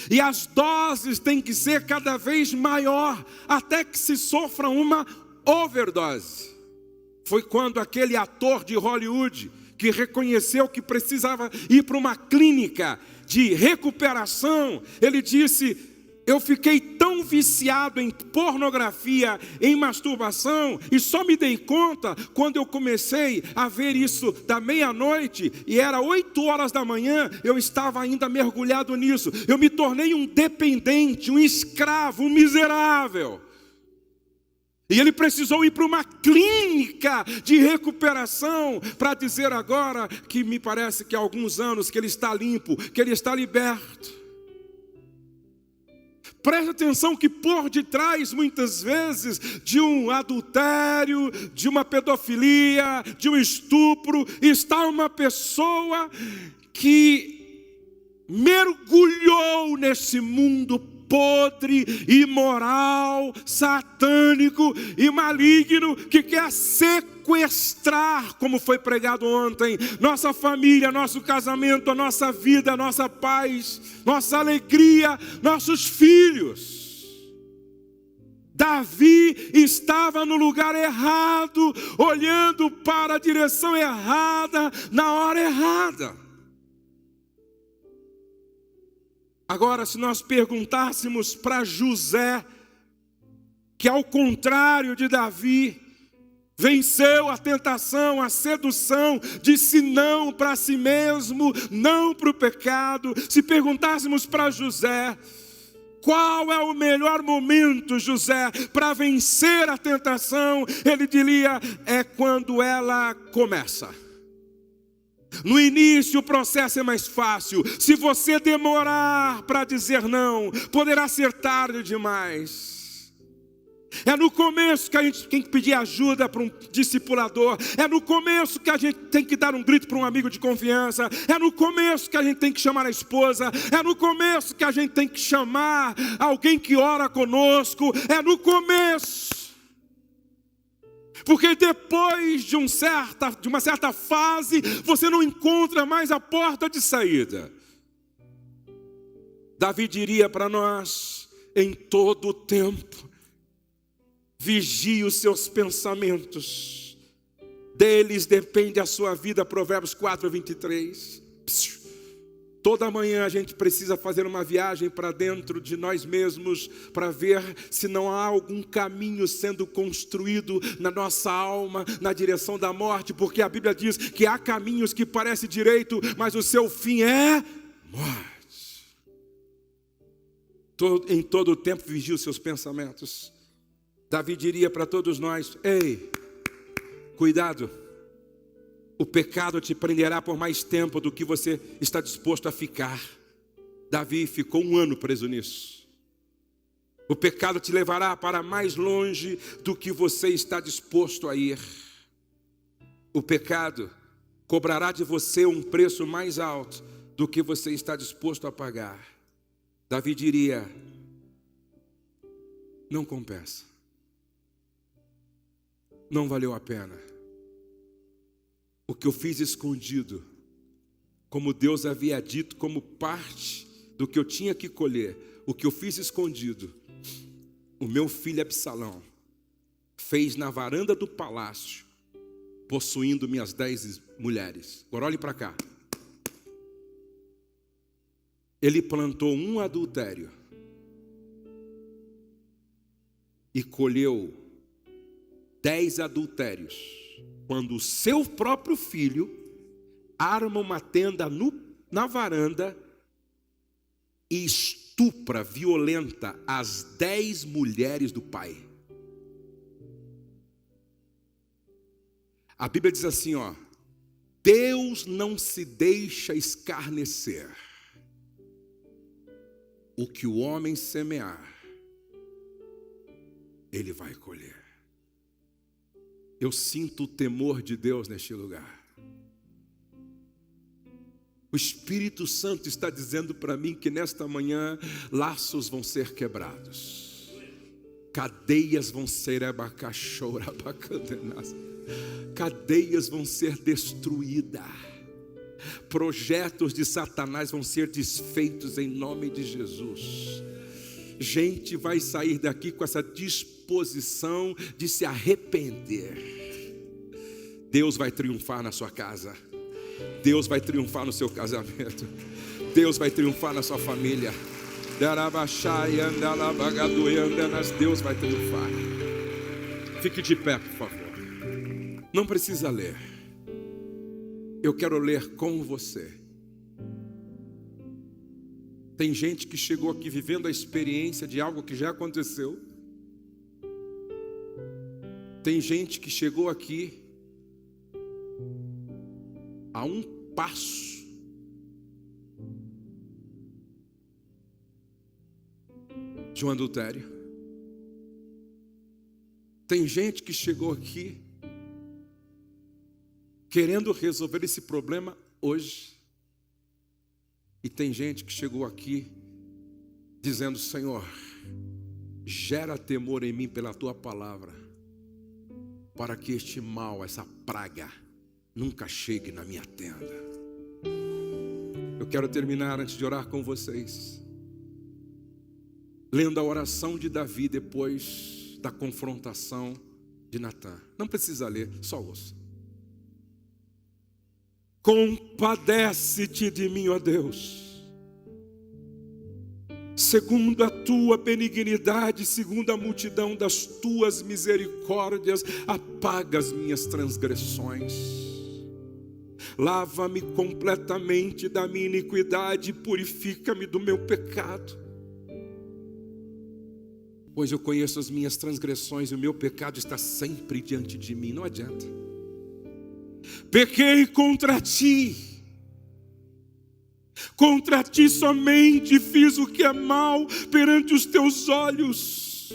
E as doses têm que ser cada vez maior, até que se sofra uma overdose. Foi quando aquele ator de Hollywood, que reconheceu que precisava ir para uma clínica de recuperação, ele disse: eu fiquei tão viciado em pornografia, em masturbação, e só me dei conta quando eu comecei a ver isso da meia-noite, e era 8 horas da manhã, eu estava ainda mergulhado nisso. Eu me tornei um dependente, um escravo, um miserável. E ele precisou ir para uma clínica de recuperação para dizer agora que me parece que há alguns anos que ele está limpo, que ele está liberto. Preste atenção que por detrás, muitas vezes, de um adultério, de uma pedofilia, de um estupro, está uma pessoa que mergulhou nesse mundo podre, imoral, satânico e maligno, que quer sequestrar, como foi pregado ontem, nossa família, nosso casamento, a nossa vida, a nossa paz, nossa alegria, nossos filhos. Davi estava no lugar errado, olhando para a direção errada, na hora errada. Agora, se nós perguntássemos para José, que ao contrário de Davi, venceu a tentação, a sedução, disse não para si mesmo, não para o pecado. Se perguntássemos para José, qual é o melhor momento, José, para vencer a tentação? Ele diria, é quando ela começa. No início o processo é mais fácil. Se você demorar para dizer não, poderá ser tarde demais. É no começo que a gente tem que pedir ajuda para um discipulador. É no começo que a gente tem que dar um grito para um amigo de confiança. É no começo que a gente tem que chamar a esposa. É no começo que a gente tem que chamar alguém que ora conosco. É no começo. Porque depois de uma certa fase, você não encontra mais a porta de saída. Davi diria para nós, em todo o tempo, vigie os seus pensamentos, deles depende a sua vida, Provérbios 4:23. Toda manhã a gente precisa fazer uma viagem para dentro de nós mesmos, para ver se não há algum caminho sendo construído na nossa alma, na direção da morte, porque a Bíblia diz que há caminhos que parecem direito, mas o seu fim é morte. Em todo o tempo vigie os seus pensamentos. Davi diria para todos nós, ei, cuidado. O pecado te prenderá por mais tempo do que você está disposto a ficar. Davi ficou 1 ano preso nisso. O pecado te levará para mais longe do que você está disposto a ir. O pecado cobrará de você um preço mais alto do que você está disposto a pagar. Davi diria, não compensa. Não valeu a pena. O que eu fiz escondido, como Deus havia dito, como parte do que eu tinha que colher, o que eu fiz escondido, o meu filho Absalão fez na varanda do palácio, possuindo minhas 10 mulheres. Agora olhe para cá. Ele plantou um adultério e colheu 10 adultérios, quando o seu próprio filho arma uma tenda na varanda e estupra, violenta as 10 mulheres do pai. A Bíblia diz assim, Deus não se deixa escarnecer. O que o homem semear, ele vai colher. Eu sinto o temor de Deus neste lugar. O Espírito Santo está dizendo para mim que nesta manhã laços vão ser quebrados, cadeias vão ser cadeias vão ser destruídas, projetos de Satanás vão ser desfeitos em nome de Jesus. Gente vai sair daqui com essa disposição de se arrepender. Deus vai triunfar na sua casa, Deus vai triunfar no seu casamento, Deus vai triunfar na sua família. Deus vai triunfar. Fique de pé, por favor. Não precisa ler. Eu quero ler com você. Tem gente que chegou aqui vivendo a experiência de algo que já aconteceu. Tem gente que chegou aqui a um passo de um adultério. Tem gente que chegou aqui querendo resolver esse problema hoje. E tem gente que chegou aqui dizendo: Senhor, gera temor em mim pela tua palavra, para que este mal, essa praga, nunca chegue na minha tenda. Eu quero terminar antes de orar com vocês, lendo a oração de Davi depois da confrontação de Natã. Não precisa ler, só ouça. Compadece-te de mim, ó Deus, segundo a tua benignidade, segundo a multidão das tuas misericórdias, apaga as minhas transgressões. Lava-me completamente da minha iniquidade, purifica-me do meu pecado. Pois eu conheço as minhas transgressões e o meu pecado está sempre diante de mim. Não adianta. Pequei contra ti somente fiz o que é mal perante os teus olhos,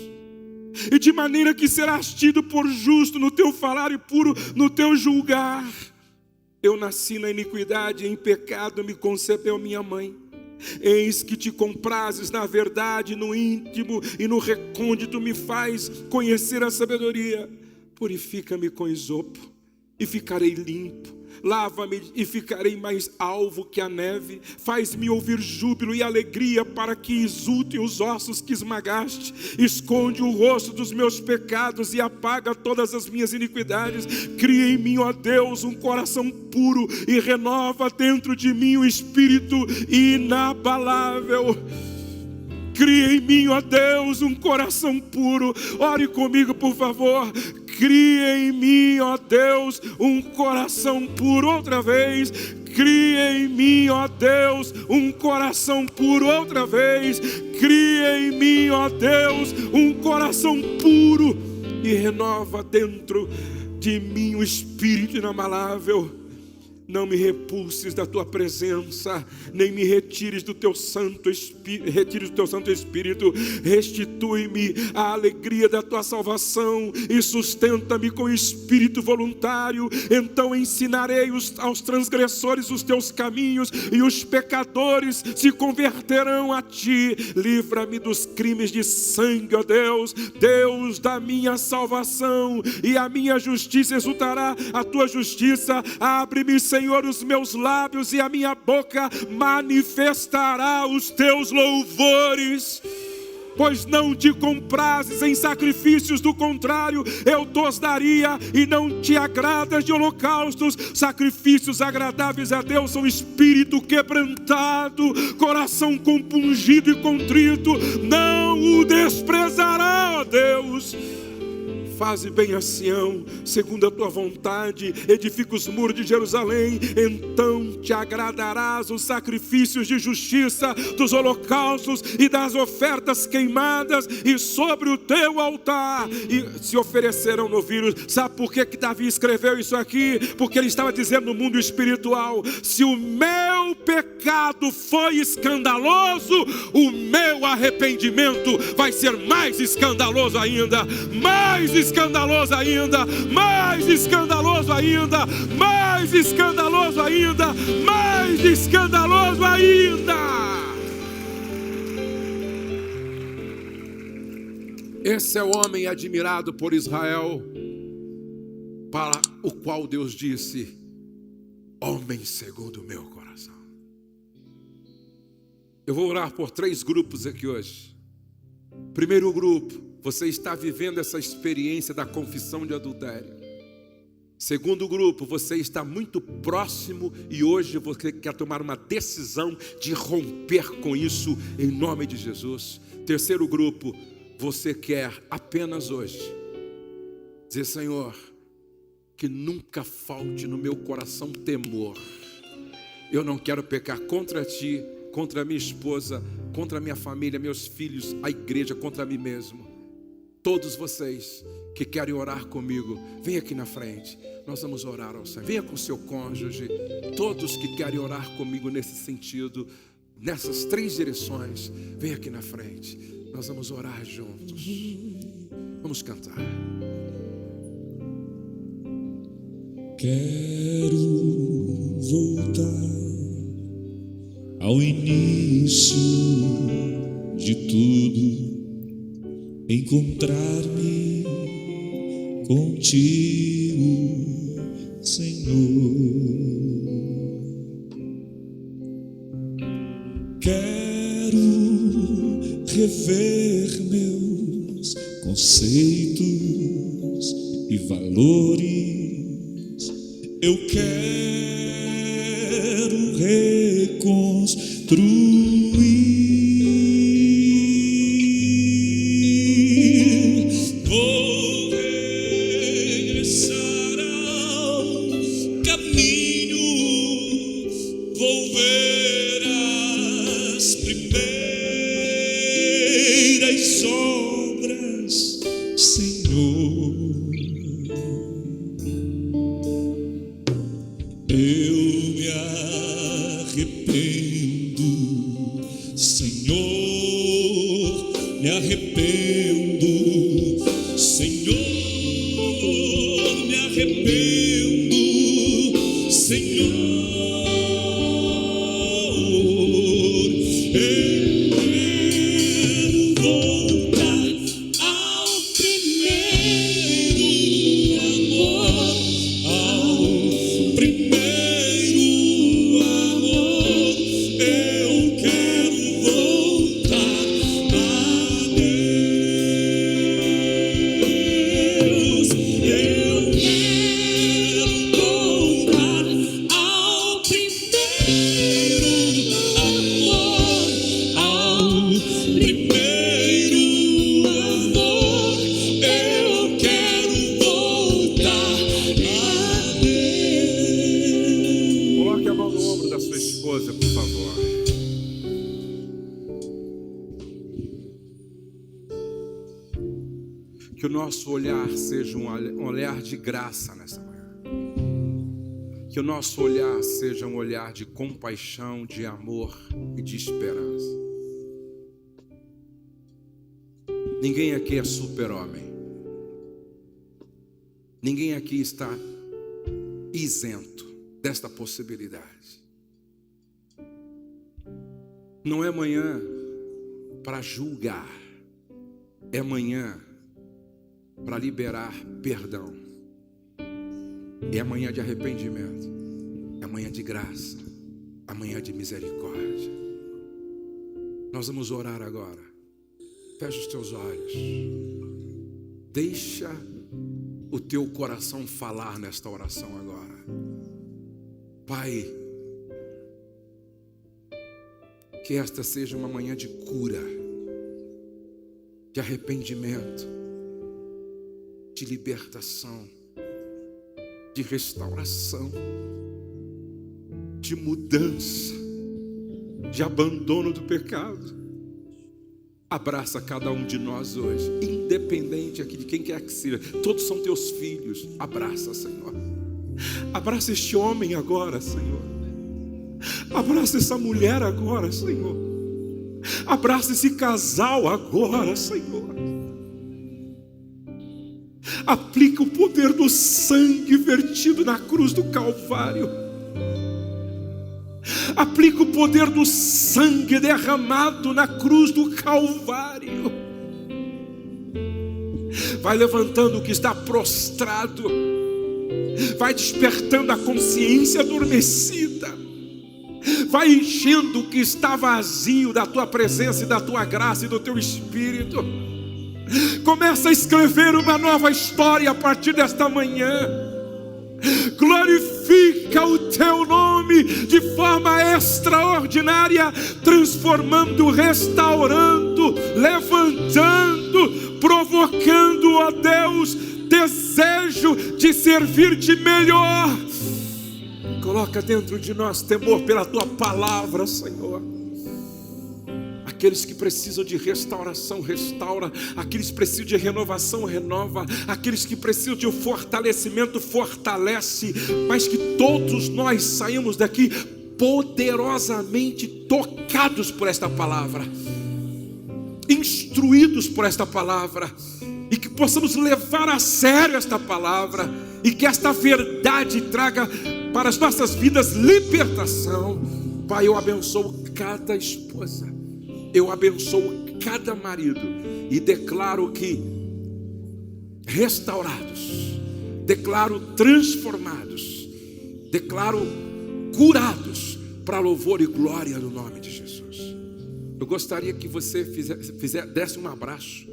e de maneira que serás tido por justo no teu falar e puro no teu julgar. Eu nasci na iniquidade, em pecado me concebeu minha mãe. Eis que te comprases na verdade, no íntimo e no recôndito me faz conhecer a sabedoria. Purifica-me com esopo e ficarei limpo. Lava-me e ficarei mais alvo que a neve. Faz-me ouvir júbilo e alegria, para que exultem os ossos que esmagaste. Esconde o rosto dos meus pecados e apaga todas as minhas iniquidades. Cria em mim, ó Deus, um coração puro e renova dentro de mim um espírito inabalável. Cria em mim, ó Deus, um coração puro. Ore comigo, por favor. Cria em mim, ó Deus, um coração puro. Outra vez. Cria em mim, ó Deus, um coração puro. Outra vez. Cria em mim, ó Deus, um coração puro e renova dentro de mim um espírito inabalável. Não me repulses da tua presença, nem me retires do teu Santo Espírito. Restitui-me a alegria da tua salvação e sustenta-me com espírito voluntário. Então ensinarei aos transgressores os teus caminhos, e os pecadores se converterão a ti. Livra-me dos crimes de sangue, ó Deus, Deus da minha salvação, e a minha justiça exultará a tua justiça. Abre-me, Senhor, os meus lábios, e a minha boca manifestará os teus louvores. Pois não te comprases em sacrifícios, do contrário, eu tos daria, e não te agradas de holocaustos. Sacrifícios agradáveis a Deus são espírito quebrantado, coração coração compungido e contrito não o desprezará, ó Deus. Faze bem a Sião, segundo a tua vontade, edifica os muros de Jerusalém, então te agradarás os sacrifícios de justiça, dos holocaustos e das ofertas queimadas, e sobre o teu altar e se oferecerão novilhos. Sabe por que Davi escreveu isso aqui? Porque ele estava dizendo no mundo espiritual: se o meu pecado foi escandaloso, o meu arrependimento vai ser mais escandaloso ainda, mais escandaloso ainda, mais escandaloso ainda, mais escandaloso ainda, mais escandaloso ainda. Esse é o homem admirado por Israel, para o qual Deus disse: homem segundo o meu coração. Eu vou orar por 3 grupos aqui hoje. Primeiro grupo: você está vivendo essa experiência da confissão de adultério. Segundo grupo: você está muito próximo e hoje você quer tomar uma decisão de romper com isso em nome de Jesus. Terceiro grupo: você quer apenas hoje dizer: Senhor, que nunca falte no meu coração temor. Eu não quero pecar contra Ti, contra a minha esposa, contra a minha família, meus filhos, a igreja, contra mim mesmo. Todos vocês que querem orar comigo, vem aqui na frente. Nós vamos orar ao Senhor. Venha com seu cônjuge. Todos que querem orar comigo nesse sentido, nessas 3 direções, vem aqui na frente. Nós vamos orar juntos. Vamos cantar. Quero voltar ao início de tudo, encontrar-me contigo, Senhor. Quero rever meus conceitos e valores. Eu quero reconstruir. Que o nosso olhar seja um olhar de graça nessa manhã. Que o nosso olhar seja um olhar de compaixão, de amor e de esperança. Ninguém aqui é super-homem. Ninguém aqui está isento desta possibilidade. Não é manhã para julgar, é manhã para liberar perdão. É amanhã de arrependimento, é amanhã de graça, amanhã de misericórdia. Nós vamos orar agora. Fecha os teus olhos. Deixa o teu coração falar nesta oração agora. Pai, Que esta seja uma manhã de cura, de arrependimento, de libertação, de restauração, de mudança, de abandono do pecado. Abraça cada um de nós hoje, independente aqui de quem quer que seja. Todos são teus filhos. Abraça, Senhor. Abraça este homem agora, Senhor. Abraça essa mulher agora, Senhor. Abraça esse casal agora, Senhor. Aplica o poder do sangue vertido na cruz do Calvário. Aplica o poder do sangue derramado na cruz do Calvário. Vai levantando o que está prostrado. Vai despertando a consciência adormecida. Vai enchendo o que está vazio da tua presença e da tua graça e do teu Espírito. Começa a escrever uma nova história a partir desta manhã. Glorifica o teu nome de forma extraordinária, transformando, restaurando, levantando, provocando, ó Deus, desejo de servir-te melhor. Coloca dentro de nós temor pela tua palavra, Senhor. Aqueles que precisam de restauração, restaura. Aqueles que precisam de renovação, renova. Aqueles que precisam de fortalecimento, fortalece. Mas que todos nós saímos daqui poderosamente tocados por esta palavra, instruídos por esta palavra, e que possamos levar a sério esta palavra, e que esta verdade traga para as nossas vidas libertação. Pai, eu abençoo cada esposa, eu abençoo cada marido e declaro que restaurados, declaro transformados, declaro curados para louvor e glória no nome de Jesus. Eu gostaria que você desse um abraço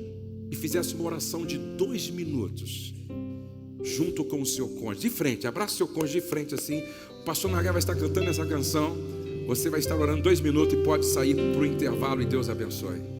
e fizesse uma oração de 2 minutos junto com o seu cônjuge, de frente. Abraça o seu cônjuge de frente assim. O pastor Nagai vai estar cantando essa canção. Você vai estar orando 2 minutos e pode sair para o intervalo, e Deus abençoe.